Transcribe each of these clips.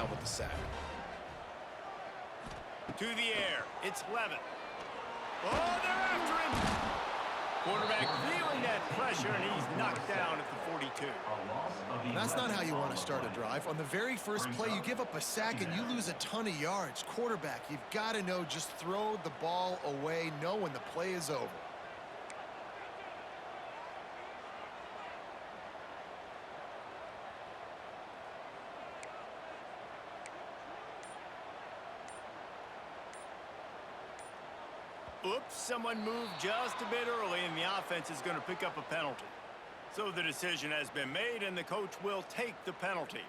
job with the sack. To the air. It's Levitt. Oh, they're after him. Quarterback feeling that pressure, and he's knocked down at the 42. That's not how you want to start a drive. On the very first play, you give up a sack and you lose a ton of yards. Quarterback, you've got to know, just throw the ball away, know when the play is over. Oops, someone moved just a bit early, and the offense is going to pick up a penalty. So the decision has been made, and the coach will take the penalty.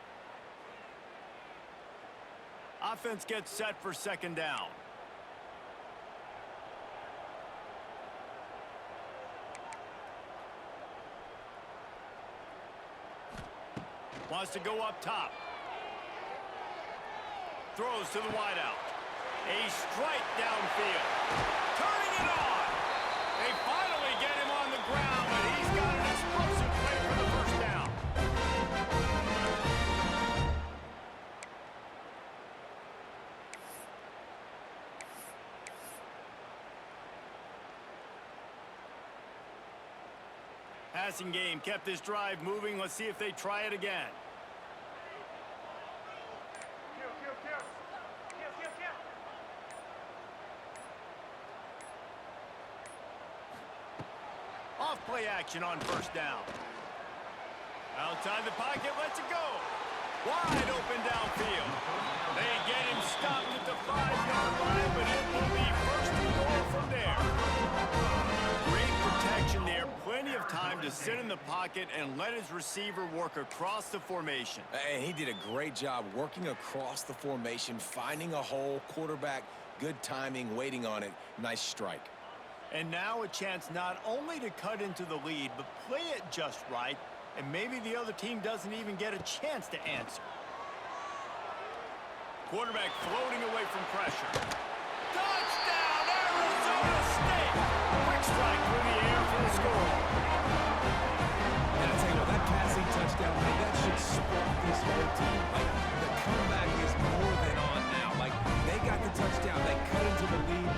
Offense gets set for second down. Wants to go up top. Throws to the wideout. A strike downfield. Turning it on. They finally get him on the ground, and he's got an explosive play for the first down. Passing game kept this drive moving. Let's see if they try it again. Off-play action on first down. Outside the pocket, lets it go. Wide open downfield. They get him stopped at the 5-yard line, but it will be first and goal from there. Great protection there. Plenty of time to sit in the pocket and let his receiver work across the formation. And he did a great job working across the formation, finding a hole. Quarterback, good timing, waiting on it. Nice strike. And now a chance not only to cut into the lead, but play it just right, and maybe the other team doesn't even get a chance to answer. Quarterback floating away from pressure. Touchdown, Arizona State! Quick strike through the air for the score. And I tell you what, that passing touchdown, man, that should spark this whole team. Like, the comeback is more than on now. Like, they got the touchdown, they cut into the lead.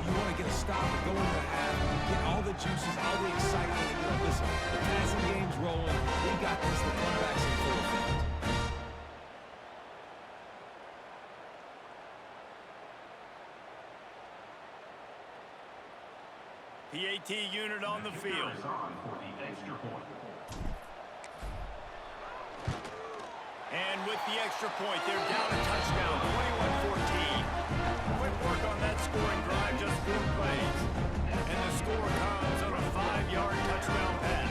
You want to get a stop and go into the half, get all the juices, all the excitement, and listen, the passing game's rolling. We got this. The comeback's in full effect. PAT unit on the field. And with the extra point, they're down a touchdown, 21-14. Quick work on that scoring drive, just 4 plays. And the score comes on a 5-yard touchdown pass.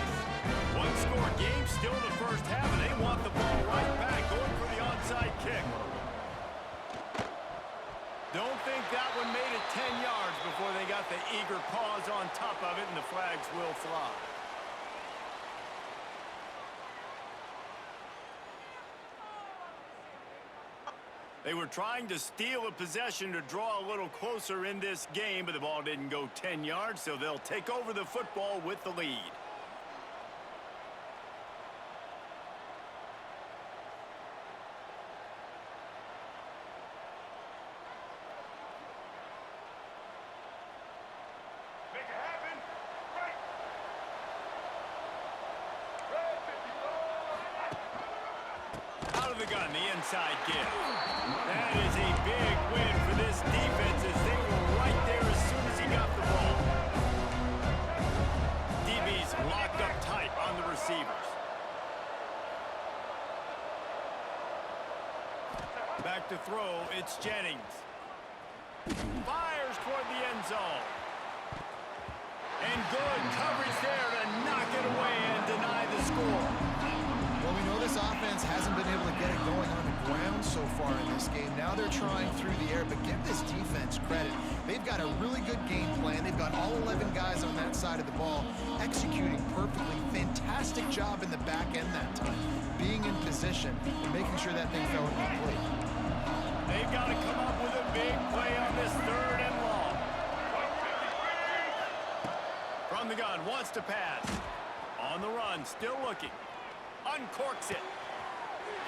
One score game, still the first half, and they want the ball right back, going for the onside kick. Don't think that one made it 10 yards before they got the eager paws on top of it, and the flags will fly. They were trying to steal a possession to draw a little closer in this game, but the ball didn't go 10 yards, so they'll take over the football with the lead. Out of the gun, the inside give. That is a big win for this defense as they were right there as soon as he got the ball. DB's locked up tight on the receivers. Back to throw, it's Jennings. Fires toward the end zone. And good coverage there to knock it away and deny the score. Well, we know this offense hasn't been able to get it going on the ground so far in this game. Now they're trying through the air, but give this defense credit. They've got a really good game plan. They've got all 11 guys on that side of the ball executing perfectly. Fantastic job in the back end that time, being in position and making sure that thing fell incomplete. They've got to come up with a big play on this 3rd and long. From the gun, wants to pass. On the run, still looking. Uncorks it.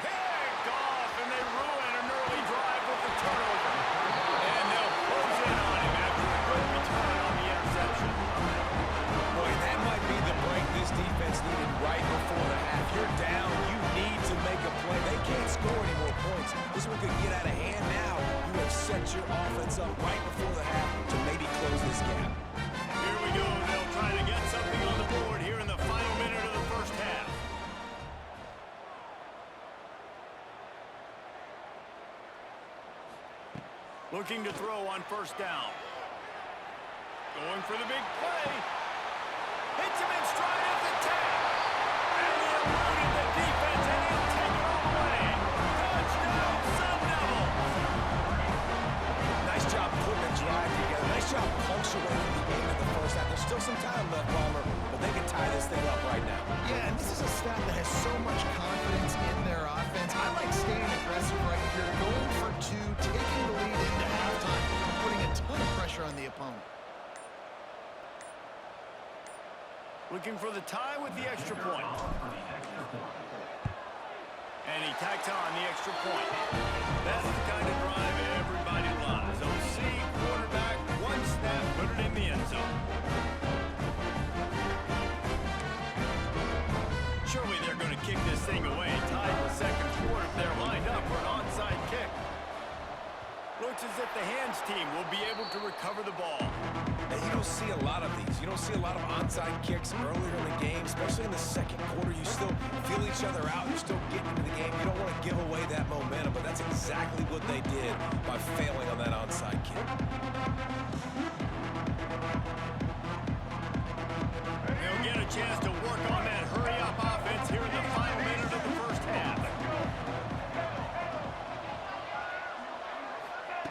Picked off, and they ruin offense. This one could get out of hand now. You have set your offense up right before the half to maybe close this gap. Here we go. They'll try to get something on the board here in the final minute of the first half. Looking to throw on first down. Going for the big play. Hits him in stride at the 10. And he eluded the defense and he'll take it all the way. Touchdown, Sun Devils. Nice job putting a drive together. Nice job punctuating the game in the first half. There's still some time left, Palmer, but they can tie this thing up right now. Yeah, and this is a staff that has so much confidence in their offense. I like staying aggressive right here, going for two, taking the lead into halftime, and putting a ton of pressure on the opponent. Looking for the tie with the extra point. And he tacks on the extra point. That's the kind of drive everybody loves. OC, quarterback, one snap, put it in the end zone. Surely they're going to kick this thing away. Tied in the second quarter if they're lined up for an onside kick. Looks as if the hands team will be able to recover the ball. Now, you don't see a lot of these. You don't see a lot of onside kicks earlier in the game, especially in the second quarter. You still feel each other out. You're still getting into the game. You don't want to give away that momentum, but that's exactly what they did by failing on that onside kick. They'll get a chance to work on that hurry-up offense here in the final minute of the first half.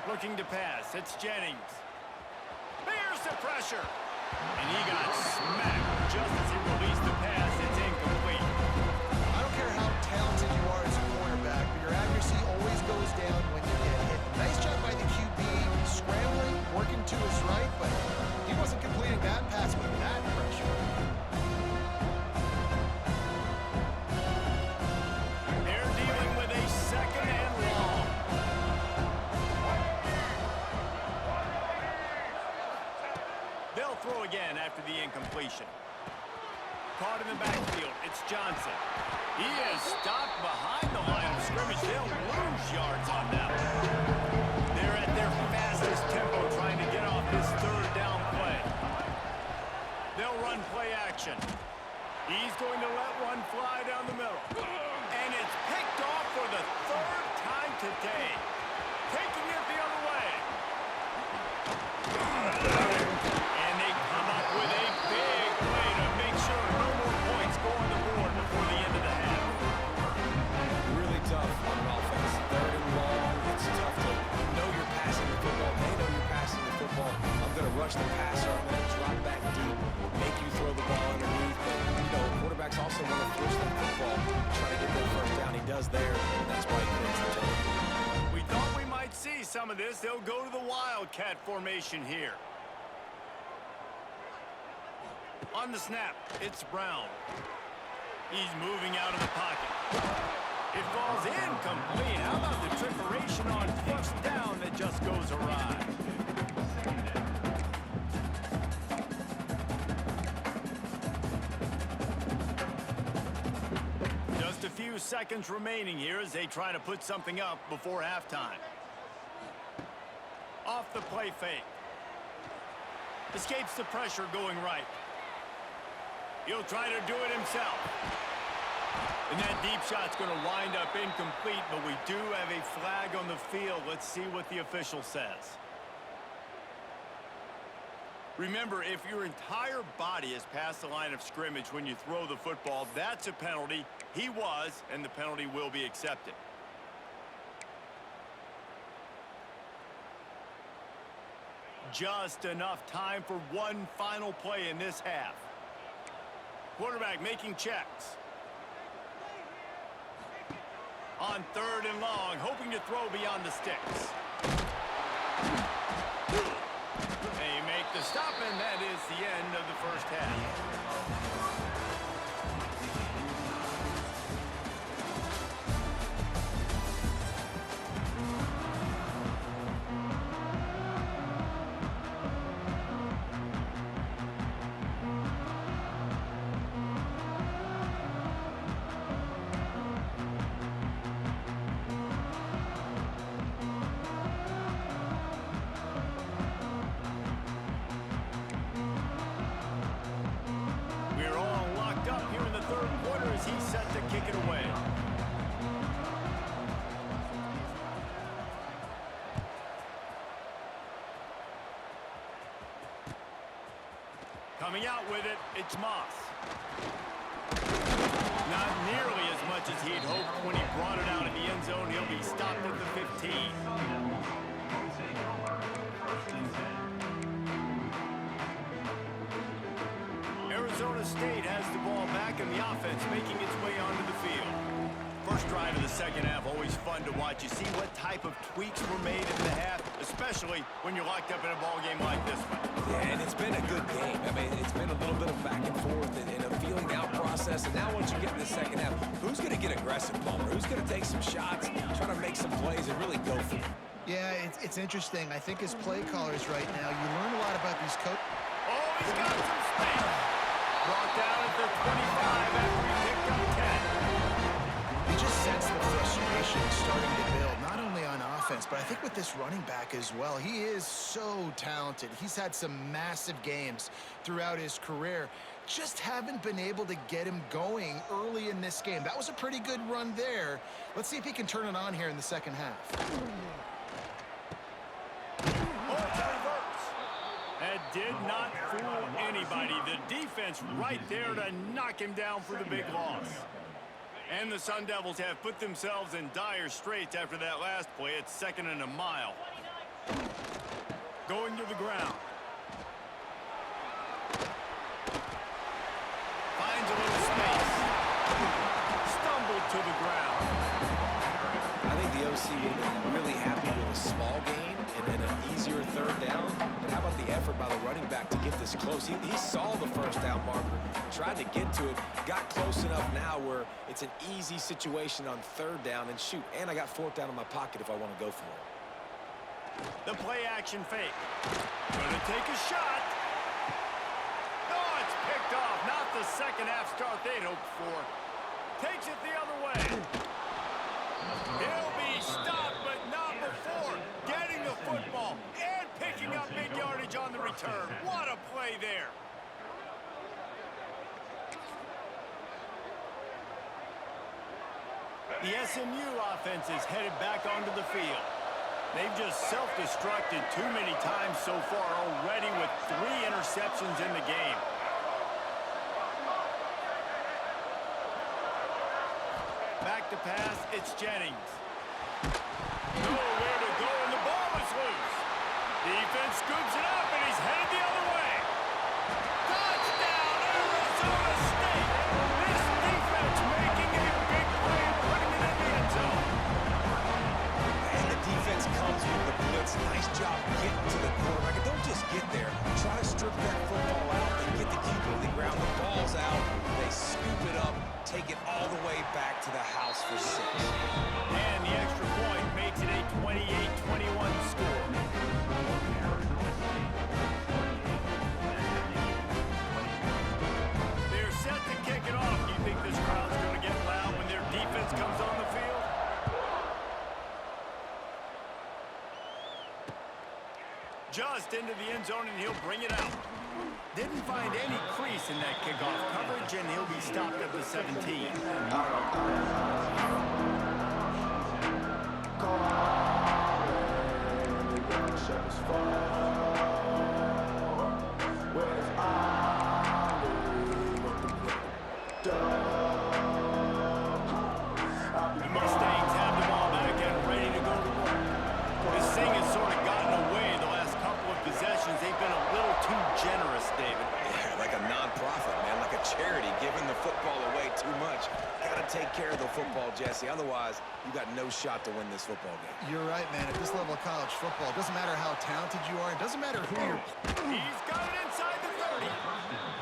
Looking to pass. It's Jennings. There's the pressure. And he got smacked just as he released the pass. It's incomplete. I don't care how talented you are as a quarterback, but your accuracy always goes down when you get hit. Nice job by the QB, scrambling, working to his right, but he wasn't completing that pass with that pressure. They're dealing with a second and long. They'll throw again after the incompletion. Caught in the backfield. It's Johnson. He is stopped behind the line of scrimmage. They'll lose yards on that one. They're at their fastest tempo trying to get off this third down play. They'll run play action. He's going to let one fly down the middle. And it's picked off for the third time today. Taking it the other way. And they come up with a big play to make sure no more points go on the board before the end of the half. Really tough on offense. Third and long. It's tough to know you're passing the football. They know you're passing the football. I'm going to rush the passer. I'm going to drop back deep, make you throw the ball underneath. But, you know, quarterbacks also want to force that football, try to get that first down. He does there, and that's why he creates the turnover. We thought we might see some of this. They'll go to the Wildcat formation here. On the snap, it's Brown. He's moving out of the pocket. It falls incomplete. How about the trickeration on first down that just goes awry? Just a few seconds remaining here as they try to put something up before halftime. Off the play fake. Escapes the pressure going right. He'll try to do it himself. And that deep shot's going to wind up incomplete, but we do have a flag on the field. Let's see what the official says. Remember, if your entire body is past the line of scrimmage when you throw the football, that's a penalty. He was, and the penalty will be accepted. Just enough time for one final play in this half. Quarterback making checks. On third and long, hoping to throw beyond the sticks. They make the stop, and that is the end of the first half. Coming out with it, it's Moss. Not nearly as much as he'd hoped when he brought it out in the end zone. He'll be stopped at the 15. Arizona State has the ball back, and the offense making its way onto the field. First drive of the second half, always fun to watch. You see what type of tweaks were made in the half, especially when you're locked up in a ball game like this one. Yeah, and it's been a good game. I mean, it's been a little bit of back and forth and a feeling out process. And now once you get in the second half, who's going to get aggressive, Palmer? Who's going to take some shots, try to make some plays, and really go for it? Yeah, it's interesting. I think as play callers right now, you learn a lot about these coaches. Oh, he's got some space. Brought down at the 25 after he picked up 10. You just sense the frustration starting to build, not only on offense, but I think with this running back as well. He is so talented. He's had some massive games throughout his career. Just haven't been able to get him going early in this game. That was a pretty good run there. Let's see if he can turn it on here in the second half. That did not fool anybody. The defense right there to knock him down for the big loss. And the Sun Devils have put themselves in dire straits after that last play. It's 2nd and a mile. Going to the ground. Finds a little space. Stumbled to the ground. I think the OC would have been really happy with a small gain and then an easier third down. But how about the effort by the running back to get this close? He saw the first down marker, tried to get to it, got close enough now where it's an easy situation on third down. And shoot, and I got 4th down in my pocket if I want to go for it. The play action fake. Gonna take a shot. Oh, it's picked off. Not the second half start they'd hoped for. Takes it the other way. He'll be stopped, but not before getting the football and picking up big yardage on the return. What a play there. The SMU offense is headed back onto the field. They've just self-destructed too many times so far already with 3 interceptions in the game. Back to pass, it's Jennings. Nowhere to go, and the ball is loose. Defense scoops it up, and he's headed the other way. Touchdown, Arizona State! This defense making a big play and putting it in the end zone. And the defense comes with the blitz. Nice job getting to the quarterback. And don't just get there. Try to strip that football out and get the QB to the ground. The ball's out. They scoop it up, take it all the way back to the house for 6. And the extra point makes it a 28-21 score. They're set to kick it off. Do you think this crowd's going to get loud when their defense comes on the field? Just into the end zone, and he'll bring it out. Didn't find any crease in that kickoff coverage, and he'll be stopped at the 17. The Mustangs have the ball back and ready to go to work. This thing has sort of gotten away the last couple of possessions. They've been a little too generous, David. Yeah, like a non-profit, man, like a charity, giving the football away too much. Got to take care of the football, Jesse. Otherwise, you got no shot to win this football game. You're right, man. At this level of college football, it doesn't matter how talented you are. It doesn't matter who you're. He's got it inside the 30.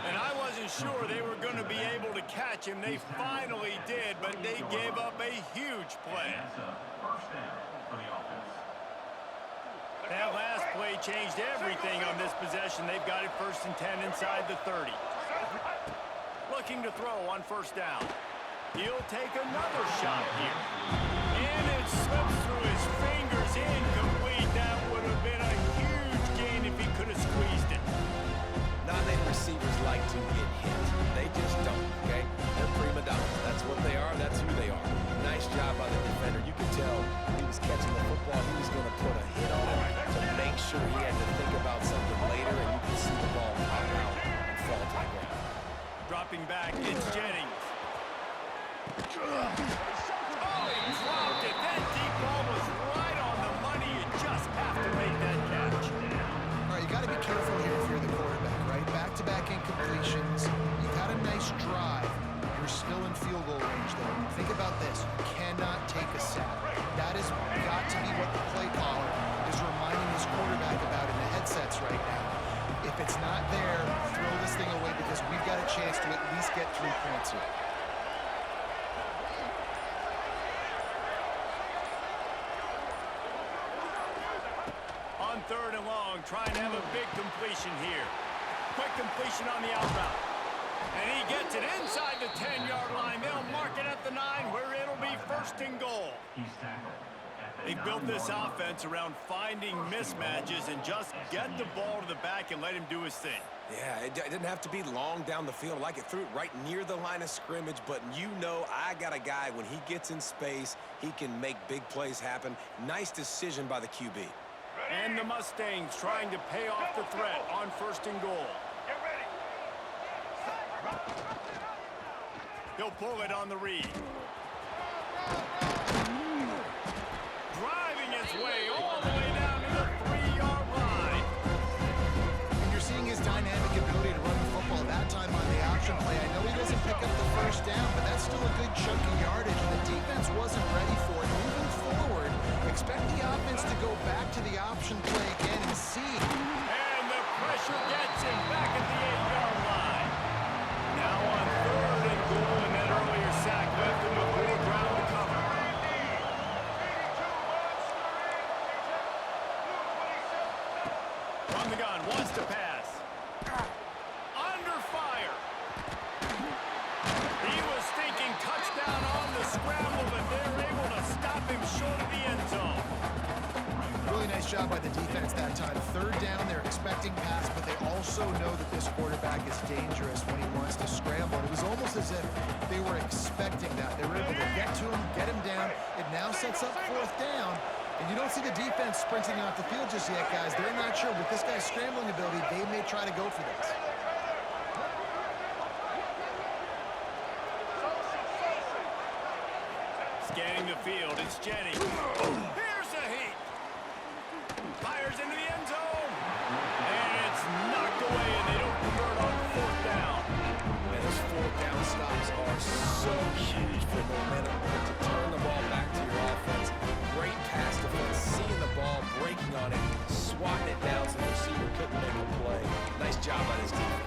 And I wasn't sure they were going to be able to catch him. They finally did, but they gave up a huge play. That last play changed everything on this possession. They've got it 1st and 10 inside the 30. Looking to throw on 1st down. He'll take another shot here. And it slips through his fingers, incomplete. That would have been a huge gain if he could have squeezed it. Non-native receivers like to get hit. They just don't, okay? They're prima donnas. That's what they are. That's who they are. Nice job by the defender. You could tell he was catching the football. He was going to put a hit on it to make sure he had to think about something later, and you could see the ball pop out and fall on 3rd and long, trying to have a big completion here. Quick completion on the out route. And he gets it inside the 10-yard line. They'll mark it at the 9, where it'll be 1st and goal. They've built this offense around finding mismatches and just get the ball to the back and let him do his thing. Yeah, it didn't have to be long down the field. Like it threw it right near the line of scrimmage, but you know I got a guy, when he gets in space, he can make big plays happen. Nice decision by the QB. And the Mustangs trying to pay off the threat on 1st and goal. He'll pull it on the read. Driving his way all the way down to the 3-yard line. And you're seeing his dynamic ability to run the football that time on the option play. I know he doesn't pick up the 1st down, but that's still a good chunk of yardage, and the defense wasn't ready for it. Moving forward, expect the offense to go back to the option play again and see. And the pressure gets him back at the 8-yard line. Now on 3rd and goal, and that earlier sack left him with more ground to cover. From the gun, wants to pass. Under fire. He was thinking touchdown on the scramble, but they're able to stop him short of the end zone. Really nice job by the defense that time. 3rd down, they're expecting pass, but they also know that this quarterback is dangerous when he wants to scramble. It was almost as if they were expecting that. They were able to get to him, get him down. It now sets up 4th down. And you don't see the defense sprinting off the field just yet, guys. They're not sure. With this guy's scrambling ability, they may try to go for this. Scanning the field, it's Jennings. Here's a heat. Fires into the end zone. And it's knocked away, and they don't convert on 4th down. And those 4th down stops are so huge for momentum to turn the ball back to your offense. Great pass defense, seeing the ball, breaking on it, swatting it down so the receiver couldn't make a play. Nice job by this defense.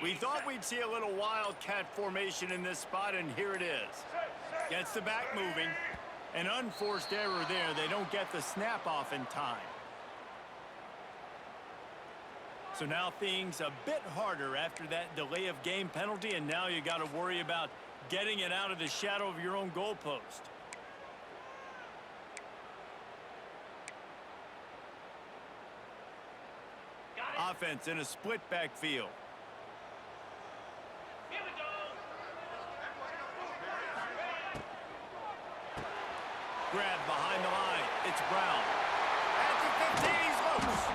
We thought we'd see a little wildcat formation in this spot, and here it is. Gets the back moving. An unforced error there. They don't get the snap off in time. So now things a bit harder after that delay of game penalty, and now you got to worry about getting it out of the shadow of your own goalpost. Offense in a split backfield. Grab behind the line. It's Brown. At the 15, he's loose.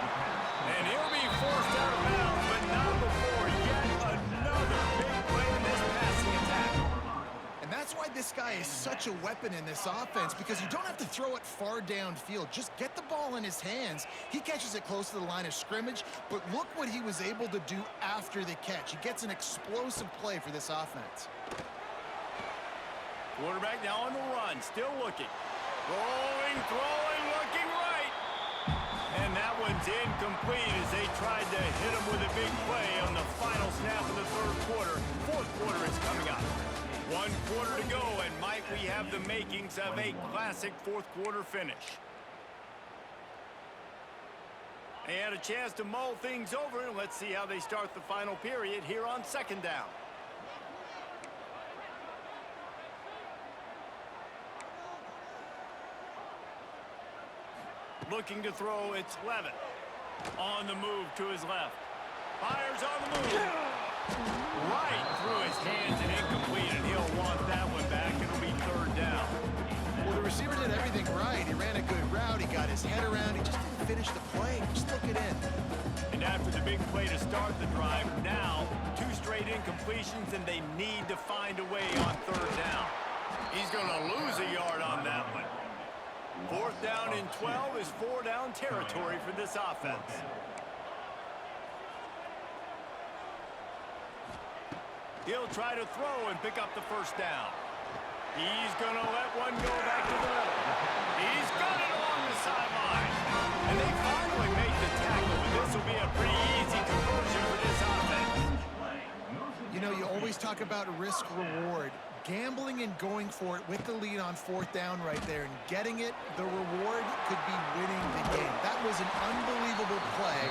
And he'll be forced out of bounds, but not before yet another big play in this passing attack. And that's why this guy is such a weapon in this offense, because you don't have to throw it far downfield. Just get the ball in his hands. He catches it close to the line of scrimmage, but look what he was able to do after the catch. He gets an explosive play for this offense. Quarterback now on the run, still looking. Rolling, throwing, looking right. And that one's incomplete as they tried to hit him with a big play on the final snap of the 3rd quarter. 4th quarter is coming up. 1 quarter to go, and might we have the makings of a classic 4th quarter finish. They had a chance to mull things over, and let's see how they start the final period here on 2nd down. Looking to throw, it's Levitt. On the move to his left. Fires on the move. Right through his hands and incomplete, and he'll want that one back. It'll be 3rd down. Well, the receiver did everything right. He ran a good route. He got his head around. He just didn't finish the play. Just look it in. And after the big play to start the drive, now 2 straight incompletions, and they need to find a way on 3rd down. He's going to lose a yard on that one. 4th down and 12 is 4-down territory for this offense. He'll try to throw and pick up the 1st down. He's going to let one go back to the middle. He's got it along the sideline. And they finally make the tackle, but this will be a pretty easy conversion for this offense. You know, you always talk talk about risk-reward. Gambling and going for it with the lead on 4th down right there and getting it, the reward could be winning the game. That was an unbelievable play.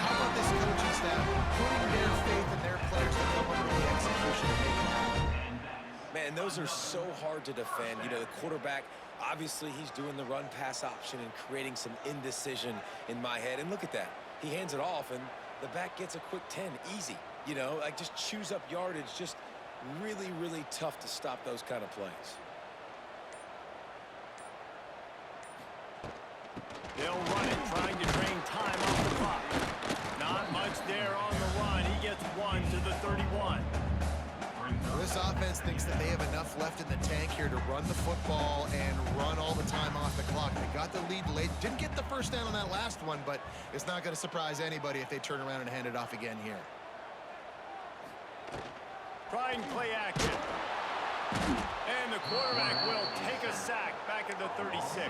How about this coaching staff putting their faith in their players to come up with the execution to make it happen? Man, those are so hard to defend. You know, the quarterback, obviously he's doing the run-pass option and creating some indecision in my head. And look at that. He hands it off, and the back gets a quick 10. Easy. You know, like just chews up yardage. Just really, really tough to stop those kind of plays. They'll run it, trying to drain time off the clock. Not much there on the run. He gets 1 to the 31. Well, this offense thinks that they have enough left in the tank here to run the football and run all the time off the clock. They got the lead late. Didn't get the first down on that last one, but it's not going to surprise anybody if they turn around and hand it off again here. Trying play action. And the quarterback will take a sack back at the 36.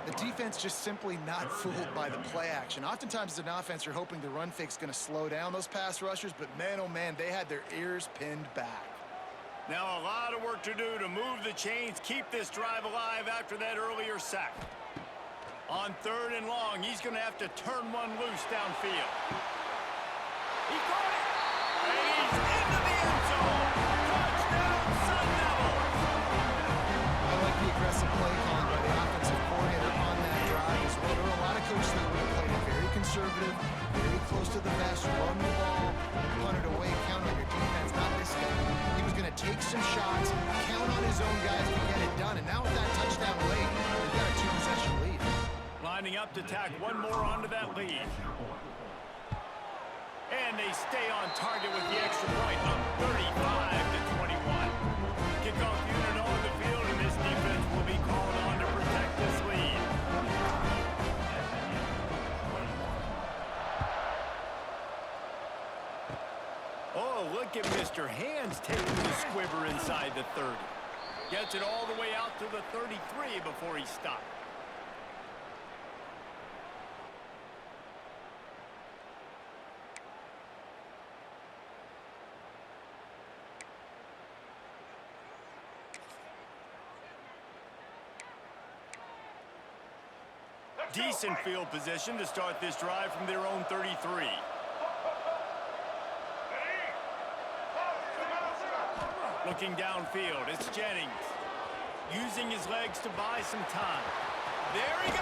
The defense just simply not fooled by the play action. Oftentimes as an offense, you're hoping the run fake's going to slow down those pass rushers, but man, oh man, they had their ears pinned back. Now a lot of work to do to move the chains, keep this drive alive after that earlier sack. On 3rd and long, he's going to have to turn one loose downfield. He caught it! And he's into the end zone! Touchdown, Sun Devils! I like the aggressive play calling by the offensive coordinator on that drive as well. There are a lot of coaches that would have played it very conservative, very close to the vest, run the ball, punt it away, count on your defense. Not this guy. He was going to take some shots, count on his own guys to get it done. And now with that touchdown late, they've got a 2-possession lead. Lining up to tack one more onto that lead. And they stay on target with the extra point, up 35 to 21. Kickoff unit on the field, and this defense will be called on to protect this lead. Oh, look at Mr. Hands taking the squibber inside the 30. Gets it all the way out to the 33 before he stopped. Decent field position to start this drive from their own 33. Looking downfield, it's Jennings. Using his legs to buy some time. There he goes!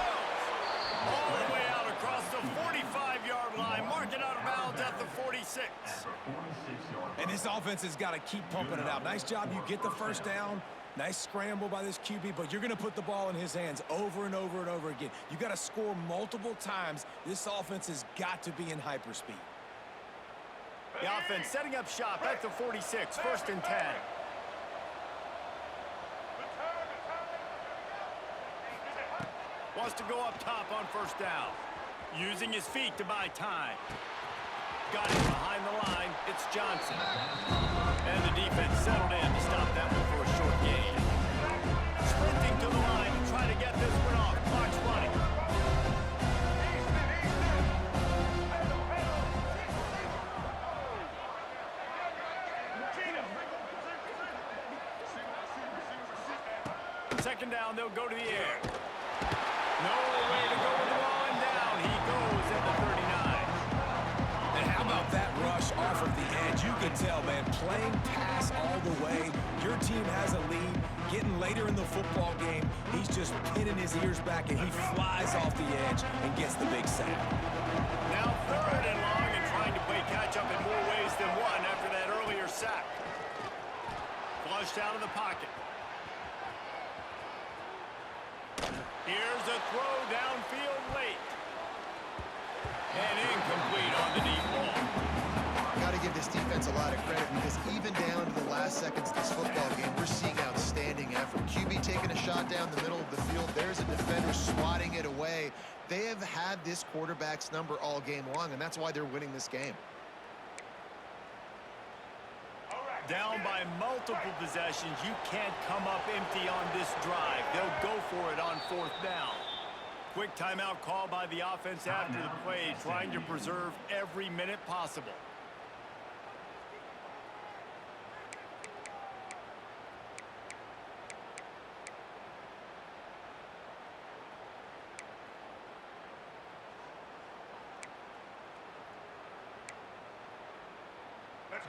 All the way out across the 45-yard line. Mark it out of bounds at the 46. And this offense has got to keep pumping it out. Nice job. You get the first down. Nice scramble by this QB, but you're going to put the ball in his hands over and over and over again. You got to score multiple times. This offense has got to be in hyperspeed. The offense setting up shop at the 46, 1st and 10. Wants to go up top on 1st down. Using his feet to buy time. Got it behind the line. It's Johnson. And the defense settled in to stop that one for a short gain. Sprinting to the line to try to get this one off. Clock's running. Second down, they'll go to the air. No way to go with the ball and down. He goes at the 39. And how about that rush off of the edge? You can tell, man, playing pass all the way. Your team has a lead. Getting later in the football game, he's just pinning his ears back, and he flies off the edge and gets the big sack. Now 3rd and long and trying to play catch-up in more ways than one after that earlier sack. Flushed out of the pocket. Here's a throw downfield late. And incomplete on the deep ball. Got to give this defense a lot of credit because even down to the last seconds of this football game, we're seeing outstanding effort. QB taking a shot down the middle of the field. There's a defender swatting it away. They have had this quarterback's number all game long, and that's why they're winning this game. Down by multiple possessions, you can't come up empty on this drive. They'll go for it on 4th down. Quick timeout call by the offense after the play, trying to preserve every minute possible.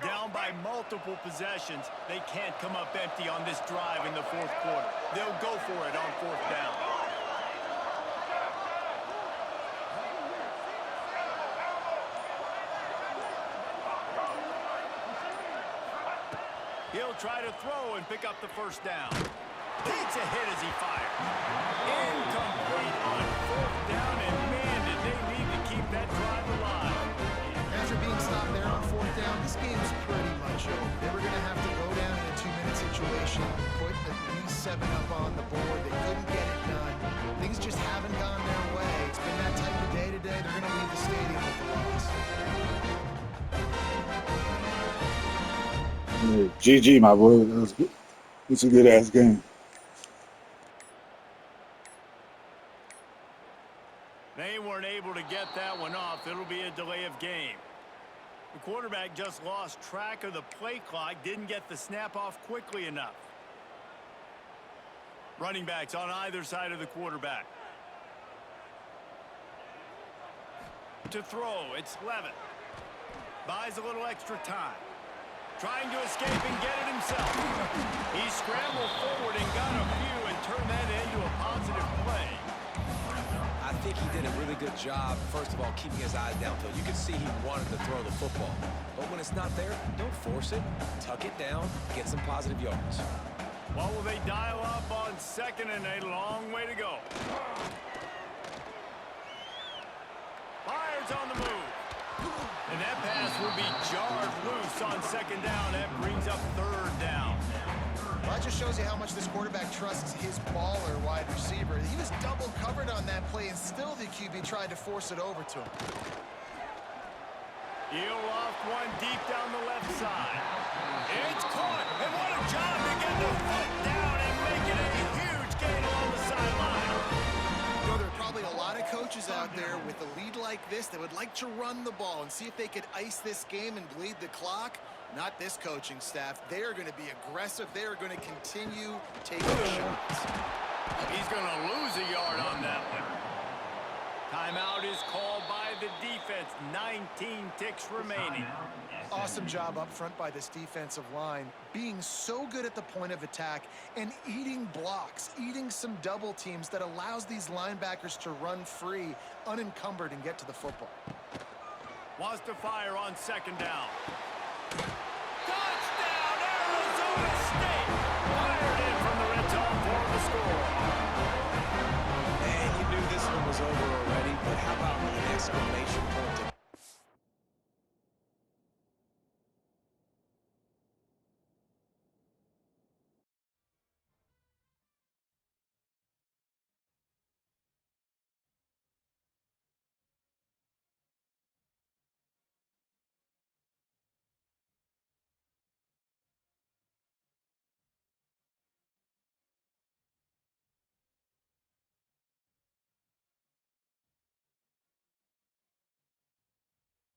Down by multiple possessions, they can't come up empty on this drive in the fourth quarter. They'll go for it on fourth down. He'll try to throw and pick up the first down. Takes a hit as he fires. Incomplete on fourth down, and man, did they need to keep that drive alive. After being stopped there on fourth down, this game's pretty much over. They were going to have to go down in a 2-minute situation, put at least 7 up on the board. They couldn't get it done. Things just haven't gone their way. It's been that type of day today. They're going to leave the stadium with the loss. Yeah, GG, my boy. That was good. It's a good ass game. They weren't able to get that one off. It'll be a delay of game. The quarterback just lost track of the play clock, didn't get the snap off quickly enough. Running backs on either side of the quarterback. To throw, it's Levitt. Buys a little extra time. Trying to escape and get it himself. He scrambled forward and got a few and turned that into a positive play. I think he did a really good job, first of all, keeping his eyes downfield. You could see he wanted to throw the football. But when it's not there, don't force it. Tuck it down, get some positive yards. What will they dial up on second and a long way to go? Fires on the move. And that pass will be jarred loose on second down. That brings up third down. Well, that just shows you how much this quarterback trusts his baller wide receiver. He was double covered on that play, and still the QB tried to force it over to him. He'll loft one deep down the left side. It's caught, and what a job to get the foot down and make it a huge gain along the sideline. You know, there are probably a lot of coaches out there with a lead like this that would like to run the ball and see if they could ice this game and bleed the clock. Not this coaching staff. They are going to be aggressive. They are going to continue taking shots. He's going to lose a yard on that one. Timeout is called by the defense. 19 ticks remaining. Awesome job up front by this defensive line, being so good at the point of attack and eating blocks, eating some double teams that allows these linebackers to run free, unencumbered, and get to the football. Wants to fire on second down. Touchdown, Arizona State! Fired in from the red zone for the score. Man, you knew this one was over already, but how about an exclamation point to